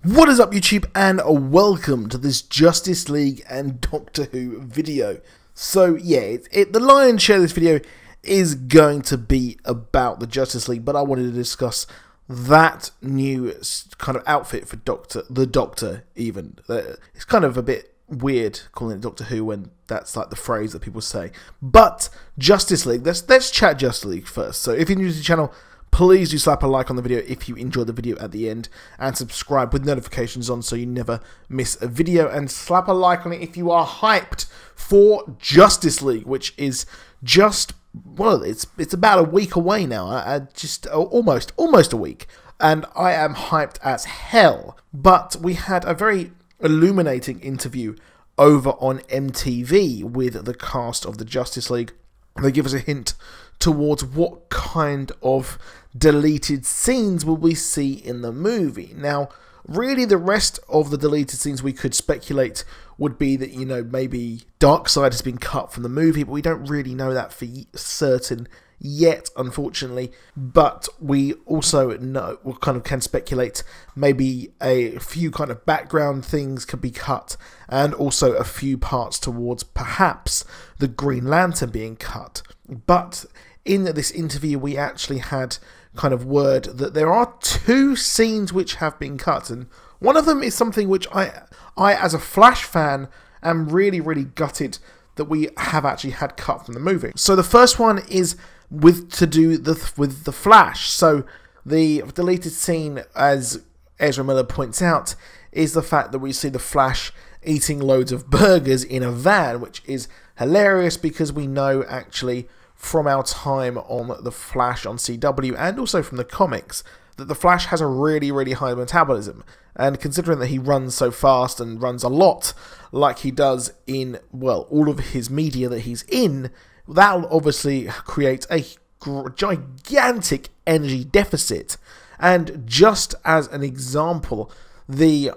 What is up, YouTube, and welcome to this Justice League and Doctor Who video. So yeah, the lion's share of this video is going to be about the Justice League, but I wanted to discuss that new kind of outfit for the Doctor even. It's kind of a bit weird calling it Doctor Who when that's like the phrase that people say. But Justice League, let's chat Justice League first. So if you're new to the channel, please do slap a like on the video if you enjoyed the video at the end, and subscribe with notifications on so you never miss a video, and slap a like on it if you are hyped for Justice League, which is just, well, it's about a week away now, just almost a week, and I am hyped as hell. But we had a very illuminating interview over on MTV with the cast of the Justice League. They give us a hint towards what kind of deleted scenes will we see in the movie. Now, really the rest of the deleted scenes we could speculate would be that, you know, maybe Darkseid has been cut from the movie, but we don't really know that for certain yet, unfortunately. But we also know, we kind of can speculate maybe a few kind of background things could be cut, and also a few parts towards perhaps the Green Lantern being cut. But in this interview we actually had kind of word that there are two scenes which have been cut, and one of them is something which I as a Flash fan am really gutted that we have actually had cut from the movie. So the first one is with the Flash. So the deleted scene, as Ezra Miller points out, is the fact that we see the Flash eating loads of burgers in a van, which is hilarious because we know actually from our time on the Flash on CW and also from the comics that the Flash has a really high metabolism, and considering that he runs so fast and runs a lot like he does in, well, all of his media that he's in, that'll obviously create a gigantic energy deficit. And just as an example, the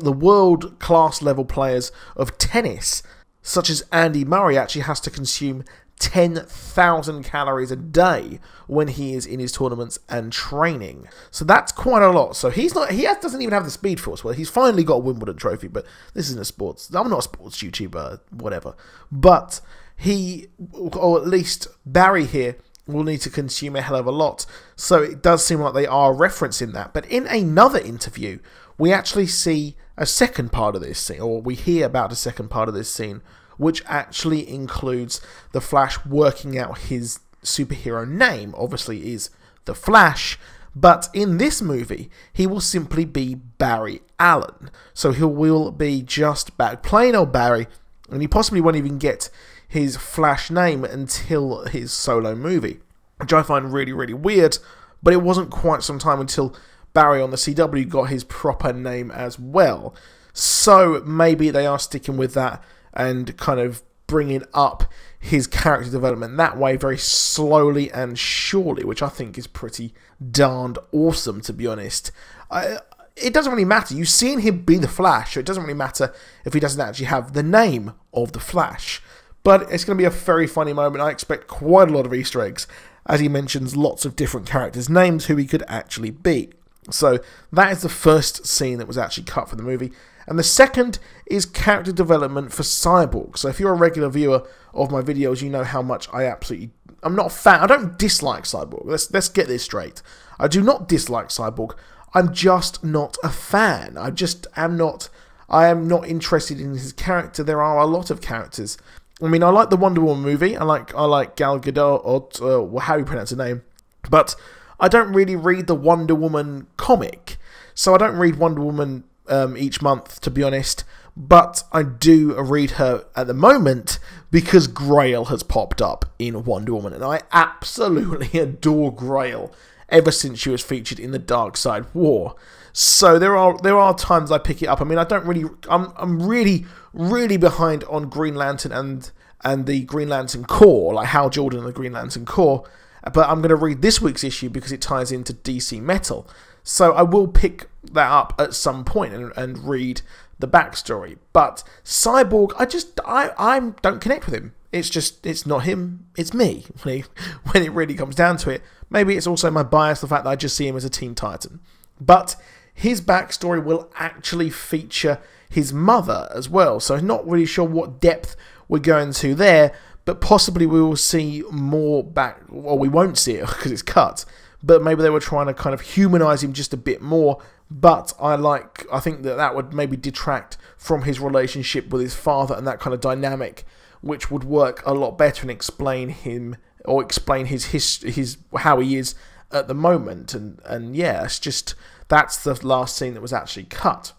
world class level players of tennis, such as Andy Murray, actually has to consume 10,000 calories a day when he is in his tournaments and training. So that's quite a lot. So doesn't even have the Speed Force. Well, he's finally got a Wimbledon trophy, but this isn't a sports. I'm not a sports YouTuber, whatever. But he, or at least Barry here, will need to consume a hell of a lot. So it does seem like they are referencing that. But in another interview, we actually see a second part of this scene, or we hear about a second part of this scene, which actually includes the Flash working out his superhero name. Obviously is the Flash, but in this movie he will simply be Barry Allen. So he will be just plain old Barry, and he possibly won't even get his Flash name until his solo movie, which I find really weird. But it wasn't quite some time until Barry on the CW got his proper name as well. So maybe they are sticking with that and kind of bringing up his character development that way, very slowly and surely, which I think is pretty darned awesome, to be honest. It doesn't really matter. You've seen him be the Flash, so it doesn't really matter if he doesn't actually have the name of the Flash. But it's going to be a very funny moment. I expect quite a lot of Easter eggs, as he mentions lots of different characters' names who he could actually be. So that is the first scene that was actually cut from the movie. And the second is character development for Cyborg. So if you're a regular viewer of my videos, you know how much I'm not a fan. I don't dislike Cyborg. Let's get this straight. I do not dislike Cyborg. I'm just not a fan. I am not interested in his character. There are a lot of characters. I mean, I like the Wonder Woman movie. I like Gal Gadot, or how you pronounce her name. But I don't really read the Wonder Woman comic. So I don't read Wonder Woman each month, to be honest, but I do read her at the moment because Grail has popped up in Wonder Woman, and I absolutely adore Grail ever since she was featured in the Darkseid War. So there are times I pick it up. I mean, I'm really behind on Green Lantern and the Green Lantern Corps, like Hal Jordan and the Green Lantern Corps, but I'm going to read this week's issue because it ties into DC Metal. So I will pick that up at some point and read the backstory. But Cyborg, I don't connect with him. It's not him, it's me, when it really comes down to it. Maybe it's also my bias, the fact that I just see him as a Teen Titan. But his backstory will actually feature his mother as well. So I'm not really sure what depth we're going to there, but possibly we will see more back, well, we won't see it because it's cut, but maybe they were trying to kind of humanize him just a bit more. But I think that would maybe detract from his relationship with his father and that kind of dynamic, which would work a lot better and explain him, or explain his how he is at the moment. And yeah, that's the last scene that was actually cut.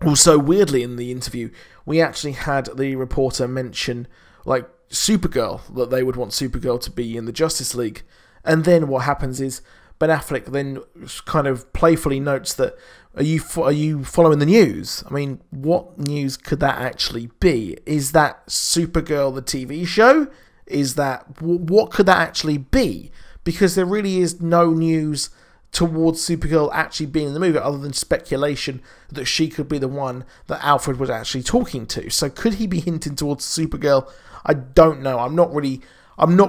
Also, weirdly, in the interview, we actually had the reporter mention, like, Supergirl, that they would want Supergirl to be in the Justice League. And then what happens is Ben Affleck then kind of playfully notes that, are you following the news? I mean, what news could that actually be? Is that Supergirl the TV show? What could that actually be? Because there really is no news towards Supergirl actually being in the movie, other than speculation that she could be the one that Alfred was actually talking to. So could he be hinting towards Supergirl? I don't know. I'm not going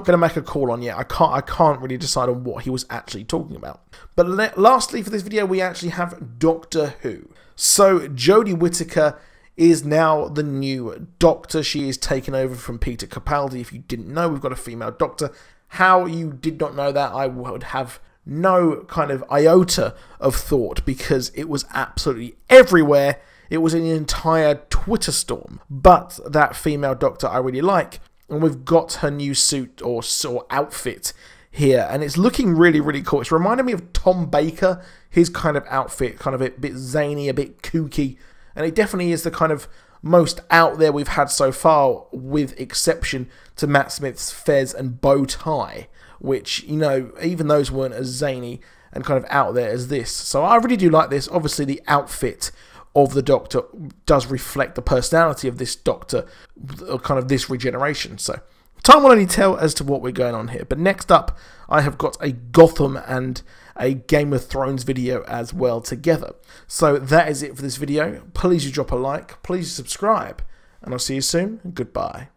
to make a call on yet. I can't really decide on what he was actually talking about. But lastly for this video, we actually have Doctor Who. So Jodie Whittaker is now the new Doctor. She is taken over from Peter Capaldi. If you didn't know, we've got a female Doctor. How you did not know that, I would have no kind of iota of thought, because it was absolutely everywhere. It was an entire Twitter storm. But that female Doctor I really like, and we've got her new suit or outfit here, and it's looking really, really cool. It's reminding me of Tom Baker, his kind of outfit, kind of a bit zany, a bit kooky, and it definitely is the kind of most out there we've had so far, with exception to Matt Smith's fez and bow tie, which, you know, even those weren't as zany and kind of out there as this. So I really do like this. Obviously, the outfit of the Doctor does reflect the personality of this Doctor, kind of this regeneration. So time will only tell as to what we're going on here. But next up, I have got a Gotham and a Game of Thrones video as well together. So that is it for this video. Please do drop a like, please subscribe, and I'll see you soon. Goodbye.